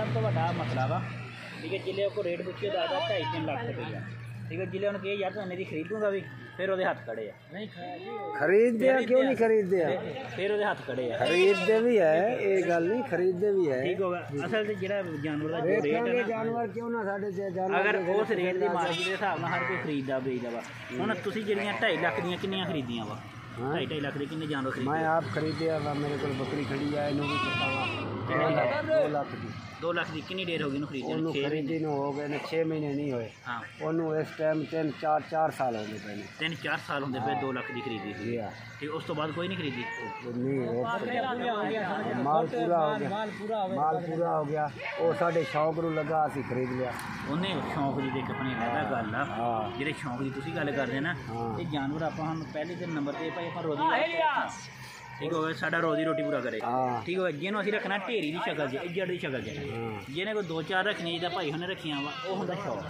सब तो बड़ा मसला वा ठीक है। जिले को रेट पुछिए दादा 2.5-3 लाख रुपया ठीक है। जिले उन्होंने यार तो इन्हें खरीदूंगा भी फिर वो हाथ खड़े है नहीं खरीदते हैं क्यों नहीं खरीदते हैं फिर वो हाथ खड़े है खरीदते भी है ये गल नहीं खरीदते भी है ठीक होगा। असल से जो जानवर का जो रेट है जानवर क्यों ना साढ़े अगर उस रेट की मार्केट के हिसाब से हर कोई खरीददा बेचदा वा हुण तुसीं ਜਿਹੜੀਆਂ 2.5 ਲੱਖ ਦੀਆਂ ਕਿੰਨੀਆਂ ਖਰੀਦੀਆਂ ਵਾ 2.5 ਲੱਖ ਦੇ किन्ने जानवर खरीदे मैं आप खरीदे मेरे को बकरी खड़ी है इन्हों भी पता वा 2 लाख की 2 लाख की कितनी देर हो गई खरीदे ਉਹਨੂੰ ਖਰੀਦੀ ਨੂੰ ਹੋ ਗਏ ਨੇ 6 ਮਹੀਨੇ ਨਹੀਂ ਹੋਏ हाँ ਉਹਨੂੰ ਇਸ ਟਾਈਮ 3-4 ਸਾਲ ਹੋ ਗਏ ਪਏ ਨੇ 3-4 साल होंगे पे 2 लाख की खरीदी थी ठीक उस तो बाद कोई नहीं खरीदी नहीं माल पूरा हो गया वो साढ़े शौक ਨੂੰ ਲੱਗਾ ਅਸੀਂ ਖਰੀਦ ਲਿਆ ਉਹਨੇ ਸ਼ੌਂਕ ਦੀ ਦੇਖ ਆਪਣੀ ਅਲੱਗ ਗੱਲ ਆ ਜਿਹੜੇ ਸ਼ੌਂਕ ਦੀ ਤੁਸੀਂ ਗੱਲ ਕਰਦੇ ਨਾ ਇਹ ਜਾਨਵਰ ਆਪਾਂ ਹੁਣ ਪਹਿਲੇ ਤੇ ਨੰਬਰ ਤੇ ਭਾਈ ਆਪਾਂ ਰੋਜ਼ੀ ठीक हो गया साडा रोजी रोटी पूरा करे ठीक हो जिन्हों असीं रखना ढेरी की शक्ल च इज्जत की शक्ल च जिन्हें कोई 2-4 रखनी जिदा भाई उन्हें रखिया वा वो होंदा शौक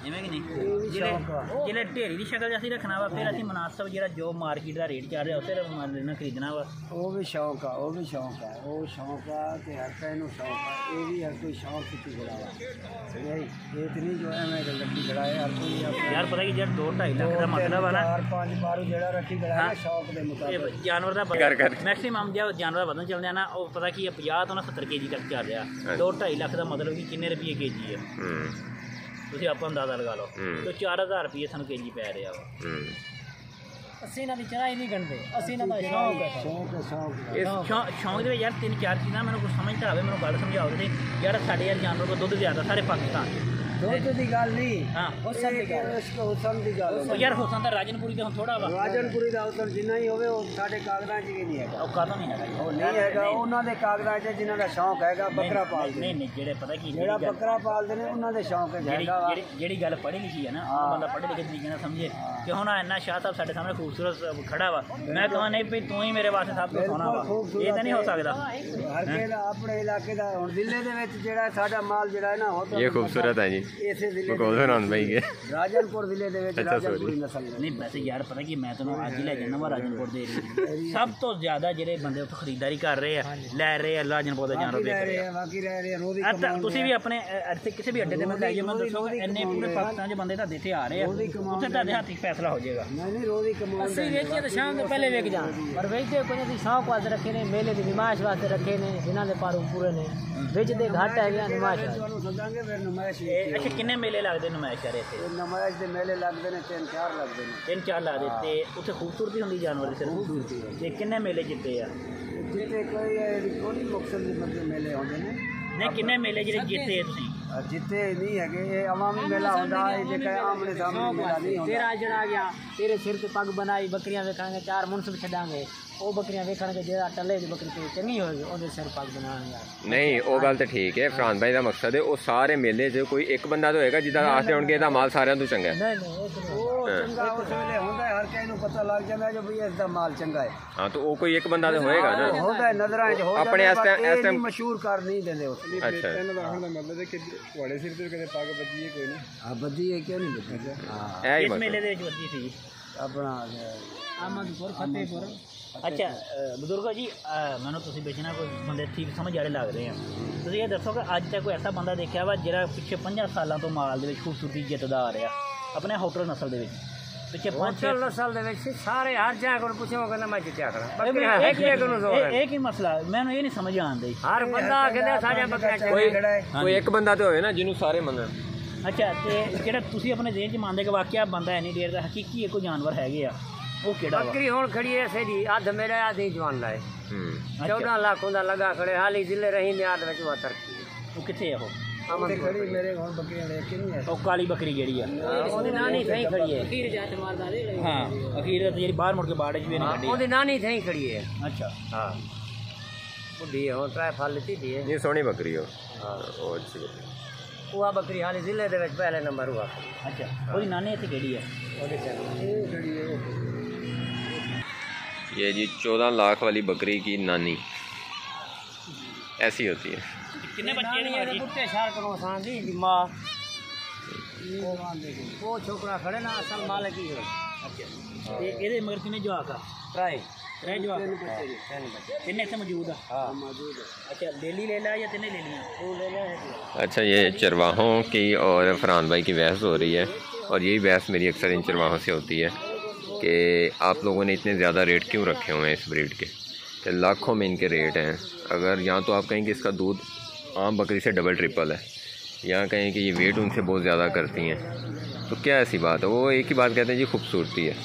जिवें कि नहीं जिले ढेरी की शक्ल असीं रखना वा फिर असीं मुनासिब जिहड़ा जो मार्केट का रेट चल रहा उसे खरीदना वा वो भी शौक है वो शौक है कि हर किसी नूं शौक है ये भी हर कोई शौक की खड़ा है ये तो नहीं जो एवं लगी खड़ा है हर कोई यार पता कि जब 2-2.5 लाख का मतलब है ना 4-5 बारू जेड़ा रखी खड़ा है शौक दे मुताबिक जानवर का मैक्सीमम जो जानवर बदन चलते हैं ना वो पता कि 50 तो 70 kg तक चल रहा 2-2.5 लाख का मतलब कि किन्ने रुपये kg है ਤੁਸੀਂ ਆਪਾਂ ਅੰਦਾਜ਼ਾ ਲਗਾ ਲਓ ਤੇ 4000 ਰੁਪਏ ਸਾਨੂੰ kg ਪੈ ਰਿਹਾ ਵਾ ਅਸੀਂ ਇਹਨਾਂ ਦੀ ਚੜਾਈ ਨਹੀਂ ਗਣਦੇ ਅਸੀਂ ਇਹਨਾਂ ਦਾ ਸ਼ੌਂਕ ਦੇ ਵਿੱਚ ਯਾਰ 3-4 ਚੀਜ਼ਾਂ ਮੈਨੂੰ ਕੁਝ ਸਮਝ ਤਾਂ ਆਵੇ ਮੈਨੂੰ ਗੱਲ ਸਮਝਾਓ ਤੁਸੀਂ ਯਾਰ ਸਾਡੇ ਯਾਰ ਜਾਨਵਰ ਕੋਲ ਦੁੱਧ ਜ਼ਿਆਦਾ ਸਾਰੇ ਪਾਕਿਸਤਾਨ दुध की गल नहीं हाँ हुसन की गल यार हुसन तो राजनपुरी तो थोड़ा वा राजनपुरी का हुसन जिन्ना ही होवे वो साडे कागजां च नहीं है ਉਹ ਕਾਹਦਾ ਨਹੀਂ ਹੈਗਾ ਉਹ ਨਹੀਂ ਹੈਗਾ ਉਹਨਾਂ ਦੇ ਕਾਗਜ਼ਾਂ 'ਚ ਜਿਨ੍ਹਾਂ ਦਾ ਸ਼ੌਂਕ ਹੈਗਾ ਬੱਕਰਾ ਪਾਲਦੇ ਨਹੀਂ ਜਿਹੜੇ ਪਤਾ ਕੀ ਜਿਹੜਾ ਬੱਕਰਾ ਪਾਲਦੇ ਨੇ ਉਹਨਾਂ ਦੇ ਸ਼ੌਂਕ ਹੈਗਾ ਜਿਹੜੀ ਗੱਲ ਪੜ੍ਹੀ ਲਿਖੀ ਹੈ ਨਾ ਉਹ ਬੰਦਾ ਪੜ੍ਹੇ ਲਿਖੇ ਤਰੀਕੇ ਨਾਲ ਸਮਝੇ ਕਿ ਹੁਣ ਇੰਨਾ ਸ਼ਾਹ ਸਾਹਿਬ ਸਾਡੇ ਸਾਹਮਣੇ ਖੂਬਸੂਰਤ ਖੜਾ ਵਾ ਮੈਂ ਕਹਾਂ ਨਹੀਂ ਵੀ ਤੂੰ ਹੀ ਮੇਰੇ ਵਾਸਤੇ ਸਭ ਤੋਂ ਸੋਹਣਾ ਵਾ ਇਹ ਤਾਂ ਨਹੀਂ ਹੋ ਸਕਦਾ ਹਰ ਕਿਸੇ ਦਾ ਆਪਣੇ ਇਲਾਕੇ ਦਾ ਹੁਣ ਜ਼ਿਲ੍ਹੇ ਦੇ ਵਿੱਚ ਜਿਹੜਾ ਸਾਡਾ ਮਾਲ ਜਿਹੜਾ ਹੈ ਨਾ ਇਹ ਖੂਬਸੂਰਤ ਹੈ ਜੀ ਇਸੇ ਜ਼ਿਲ੍ਹੇ ਰਾਜਨਪੁਰ ਜ਼ਿਲ੍ਹੇ ਦੇ ਵਿੱਚ ਰਾਜਨਪੁਰੀ ਨਸਲ ਨਹੀਂ ਵੈਸੇ ਯਾਰ ਪਤਾ ਕੀ ਮੈਂ ਤੁਹਾਨੂੰ ਅੱਜ ਹੀ ਲੈ ਜਾਣਾ ਵਾ ਰਾਜਨਪੁਰ ਦੇ ਏਰੀਏ ਸਭ ਤੋਂ ਜ਼ਿਆਦਾ ਜਿਹੜੇ ਬੰਦੇ ਉੱਥੇ ਖਰੀਦਦਾਰੀ ਕਰ ਰਹੇ ਆ ਲੈ ਰਹੇ ਆ ਰਾਜਨਪੁਰ ਦਾ ਜਾਨਵਰ ਵੇਚ ਰਹੇ ਆ ਬਾਕੀ ਰਹਿ ਰਹੇ ਰੋਜ਼ ਤੁਸੀਂ ਵੀ ਆਪਣੇ ਇੱਥੇ ਕਿਸੇ ਵੀ ਅੱਡੇ ਤੇ ਮੈਂ ਲੈ ਜਾਓ ਮੈਂ ਦੱਸੋ ਇੰਨੇ ਪੂਰੇ ਪਾਕਿਸਤਾਨ 'ਚ ਬੰਦੇ ਤੁਹਾਡੇ ਇੱਥੇ ਆ ਰਹੇ ਆ ਉੱਥੇ ਤੁਹਾਡੇ ਹੱਥ 'ਚ ਫੈਸਲਾ ਹੋ ਜਾਏਗਾ ਨਹੀਂ ਰੋਜ਼ ਹੀ ਕਮਾਉਂਦੇ ਅਸੀਂ ਵੇਚੀਏ ਤਾਂ ਸ਼ਾਮ ਤੋਂ ਪਹਿਲੇ ਵੇਚ ਜਾਣ ਪਰ ਵੇਚਦੇ ਕੋਈ ਅਸੀਂ ਸ਼ੌਕ ਵਾਸਤੇ ਰੱਖੇ ਨੇ ਮੇਲੇ ਦੀ ਨਿਮਾਇਸ਼ ਵਾਸਤੇ ਰੱਖੇ ਨੇ ਜਿਨ੍ਹਾਂ ਦੇ ਪਾਰੂ ਪੂਰੇ ਨੇ ਵੇਚਦੇ ਘੱਟ ਹੈਗੇ ਨਿਮਾਇਸ਼ ਤੁਹਾਨੂੰ ਸੱਦਾਂਗੇ ਫਿਰ ਨਿਮਾਇਸ਼ ਅੱਛਾ ਕਿੰਨੇ ਮੇਲੇ ਲੱਗਦੇ ਨੁਮਾਇਸ਼ ਯਾਰ ਇੱਥੇ ਨਮਾਜ਼ ਦੇ ਮੇਲੇ ਲੱਗਦੇ ਨੇ 3-4 ਲੱਗਦੇ ਨੇ 3-4 ਲੱਗਦੇ ਤੇ ਉੱਥੇ ਖੂਬਸੂਰਤੀ ਹੁੰਦੀ ਜਾਨਵਰ ਦੀ ਸਿਰਫ ਤੇ ਕਿੰਨੇ ਮੇਲੇ ਜਿੱਤੇ ਆ ਜਿੱਤੇ ਕੋਈ ਮੁਕਸਦ ਦੇ ਬੰਦੇ ਮੇਲੇ ਹੁੰਦੇ ਨੇ ਨਹੀਂ ਕਿੰਨੇ ਮੇਲੇ ਜਿਹੜੇ ਜਿੱਤੇ ਤੁਸੀਂ ਜਿੱਤੇ ਨਹੀਂ ਹੈਗੇ ਇਹ ਅਵਾਮੀ ਮੇਲਾ ਹੁੰਦਾ ਇਹ ਜਿਹੜਾ ਆਮਣੇ ਸਾਹਮਣੇ ਮੇਲਾ ਨਹੀਂ ਹੁੰਦਾ ਤੇਰਾ ਜਣਾ ਗਿਆ ਤੇਰੇ ਸਿਰ ਤੇ ਪੱਗ ਬਣਾਈ ਬੱਕਰੀਆਂ ਵੇਖਾਂਗੇ 4 ਮੁਨਸਬ ਛੱਡਾਂਗੇ ਉਹ ਬੱਕਰੀਆਂ ਵੇਖਣਗੇ ਜਿਹੜਾ ਟੱਲੇ ਦੀ ਬੱਕਰੀ ਤੇ ਚੰਗੀ ਹੋਏਗੀ ਉਹਦੇ ਸਿਰ ਪੱਗ ਬਣਾਉਣਗੇ ਨਹੀਂ ਉਹ ਗੱਲ ਤਾਂ ਠੀਕ ਹੈ ਫਰਾਂਸ ਭਾਈ ਦਾ ਮਕਸਦ ਹੈ ਉਹ ਸਾਰੇ ਮੇਲੇ 'ਚ ਕੋਈ ਇੱਕ ਬੰਦਾ ਤਾਂ ਹੋਏਗਾ ਜਿੱਦਾਂ ਆਸਤੇ ਹੋਣਗੇ ਇਹਦਾ ਮਾਲ ਸਾਰਿਆਂ ਤੋਂ ਚੰਗਾ ਹੈ ਨਹੀਂ ਉਹ ਚੰਗਾ ਉਸ ਵੇਲੇ ਹੁੰਦਾ ਹਰ ਕਿਸੇ ਨੂੰ ਪਤਾ ਲੱਗ ਜਾਂਦਾ ਜੋ ਵੀ ਇਸ ਦਾ ਮਾਲ ਚੰਗਾ ਹੈ ਹਾਂ ਤਾਂ ਉਹ ਕੋਈ ਇੱਕ ਬੰਦਾ ਤਾਂ ਹੋਏਗਾ ਨਾ ਹੁੰਦਾ ਨਜ਼ਰਾਂ 'ਚ ਹੋ ਆਪਣੇ ਇਸ ਟਾਈਮ ਮਸ਼ਹੂਰ ਕਰ ਨਹੀਂ ਦਿੰਦੇ ਉਸ ਅੱਛਾ ਇਹਨਾਂ ਦਾ ਹੁਣ ਦਾ ਮਤਲਬ ਹੈ ਕਿ ਤੁਹਾਡੇ ਸਿਰ ਤੇ ਕਦੇ ਪੱਗ ਬੱਜੀ ਹੈ ਕੋਈ ਨਹੀਂ ਹਾਂ ਬੱਜੀ ਹੈ ਕਿਉਂ ਨਹੀਂ ਬੱਜੀ ਇਹ ਹੀ ਇਸ ਮੇਲੇ ਦੇ ਵਿੱਚ ਵੱਜੀ ਸੀ ਆਪਣਾ ਆਮਦਪੁਰ ਫਤਿਹਪੁਰ ਅੱਛਾ ਬਜ਼ੁਰਗੋ ਜੀ ਮੈਨੂੰ ਤੁਸੀਂ ਵੇਚਣਾ ਕੋਈ ਬੰਦੇ ਠੀਕ ਸਮਝ ਵਾਲੇ ਲੱਗ ਰਹੇ ਆ ਤੁਸੀਂ ਇਹ ਦੱਸੋ ਕਿ ਅੱਜ ਤੱਕ ਕੋਈ ਐਸਾ ਬੰਦਾ ਦੇਖਿਆ ਵਾ ਜਿਹੜਾ ਪਿੱਛੇ 50 ਸਾਲਾਂ ਤੋਂ ਮਾਲ ਦੇ ਵਿੱਚ ਖੂਬਸੂਰਤੀ ਜਿੱਤਦਾ ਆ ਰਿਹਾ ਆਪਣੇ ਹੋਟਲ ਨਸਲ ਦੇ ਵਿੱਚ ਪਿੱਛੇ 5-6 ਨਸਲ ਦੇ ਵਿੱਚ ਸਾਰੇ ਹਰ ਜਗ੍ਹਾ ਕੋਲ ਪੁੱਛੋ ਕਹਿੰਦਾ ਮੈਂ ਜਿੱਤਿਆ ਕਰਾਂ ਇਹ ਕੀ ਮਸਲਾ ਮੈਨੂੰ ਇਹ ਨਹੀਂ ਸਮਝ ਆਉਂਦਾ ਹਰ ਬੰਦਾ ਕਹਿੰਦਾ ਸਾਡਾ ਬੱਕਰਾ ਕੋਈ ਇੱਕ ਬੰਦਾ ਤਾਂ ਹੋਵੇ ਨਾ ਜਿਹਨੂੰ ਸਾਰੇ ਮੰਨਣ ਅੱਛਾ ਤੇ ਜਿਹੜਾ ਤੁਸੀਂ ਆਪਣੇ ਦੇਸ਼ 'ਚ ਮੰਨਦੇ ਕਿ ਵਾਕਿਆ ਬੰਦਾ ਇੰਨੀ ਦੇਰ ਦਾ ਹਕੀਕੀ ਇੱਕੋ ਜਾਨਵਰ ਹੈਗੇ ਆ ਉਹ ਕਿਹੜਾ ਬੱਕਰੀ ਹੁਣ ਖੜੀ ਹੈ ਸਹੀ ਅੱਧ ਮੇਰੇ ਆਧੀ ਜਵਾਨ ਲਾਏ 14 ਲੱਖ ਹੁੰਦਾ ਲਗਾ ਖੜੇ ਹਾਲੀ ਜ਼ਿਲ੍ਹੇ ਰਹੀ ਨਿਆਦ ਵਿੱਚ ਵਾਤਰ ਉਹ ਕਿੱਥੇ ਆ ਉਹ ਖੜੀ ਮੇਰੇ ਹੁਣ ਬੱਕਰੀਆਂ ਲੈ ਕੇ ਨਹੀਂ ਹੈ ਉਹ ਕਾਲੀ ਬੱਕਰੀ ਜਿਹੜੀ ਆ ਉਹਦੀ ਨਾਨੀ ਸਹੀ ਖੜੀ ਹੈ ਅਖੀਰ ਜਾਤ ਮਾਰਦਾ ਹਾਂ ਅਖੀਰ ਜਿਹੜੀ ਬਾਹਰ ਮੁੜ ਕੇ ਬਾੜ 'ਚ ਵੀ ਨਹੀਂ ਕੱਢੀ ਉਹਦੀ ਨਾਨੀ ਸਹੀ ਖੜੀ ਹੈ ਅੱਛਾ ਹਾਂ ਬੁੱਢੀ ਹੈ ਹੁਣ ਟਰਾਈ ਫਲ ਲਿੱਤੀ ਦੀ ਹੈ ਇਹ ਸੋਹਣੀ ਬੱਕਰੀ ਉਹ ਉਹ ਅੱਛੀ ਬੱਕਰੀ ਉਹ ਬੱਕਰੀ ਹਾਲੀ ਜ਼ਿਲ੍ਹੇ ਦੇ ਵਿੱਚ ਪਹਿਲੇ ਨੰਬਰ ਹੁਆ ਅੱਛਾ ਉਹਦੀ ਨਾਨੀ ਇੱਥੇ ਕਿਹੜੀ ਆ ਉਹਦੇ ਇਹ ਖੜੀ ਹੈ ये जी 14 लाख वाली बकरी की नानी ऐसी होती है कितने बच्चे हैं जी कुत्ते शार करो आसान दी मां वो छोकरा खड़े ना असल मालिक ही है अच्छा ये ਇਹਦੇ ਮਗਰ ਕਿੰਨੇ ਜਵਾਕ ਆ ट्राई त्रै जवाब तीन बच्चे ने, तीन बच्चे। तिन्ने इत्थे मौजूद आ हाँ मौजूद है। अच्छा डेली ले ला या तिन्ने ले लिया वो ले लिया। अच्छा, ये चरवाहों की और फरहान भाई की बहस हो रही है, और यही बहस मेरी अक्सर इन चरवाहों से होती है कि आप लोगों ने इतने ज़्यादा रेट क्यों रखे हुए हैं इस ब्रीड के, कि लाखों में इनके रेट हैं। अगर यहाँ तो आप कहें कि इसका दूध आम बकरी से डबल ट्रिपल है, यहाँ कहें कि ये वेट उनसे बहुत ज़्यादा करती हैं, तो क्या ऐसी बात है? वो एक ही बात कहते हैं जी खूबसूरती है।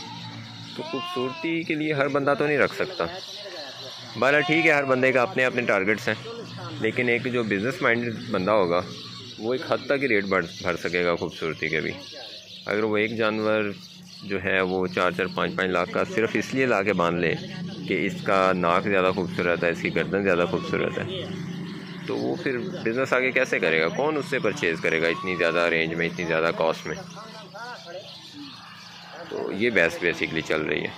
तो खूबसूरती के लिए हर बंदा तो नहीं रख सकता। बहरहाल ठीक है, हर बंदे का अपने अपने टारगेट्स हैं, लेकिन एक जो बिज़नेस माइंडेड बंदा होगा वो एक हद तक ही रेट भर सकेगा खूबसूरती के भी। अगर वो एक जानवर जो है वो 4-4, 5-5 लाख का सिर्फ इसलिए ला के बांध ले कि इसका नाक ज़्यादा खूबसूरत है, इसकी गर्दन ज़्यादा खूबसूरत है, तो वो फिर बिज़नेस आगे कैसे करेगा? कौन उससे परचेज़ करेगा इतनी ज़्यादा रेंज में, इतनी ज़्यादा कॉस्ट में? तो ये बहस बेसिकली चल रही है।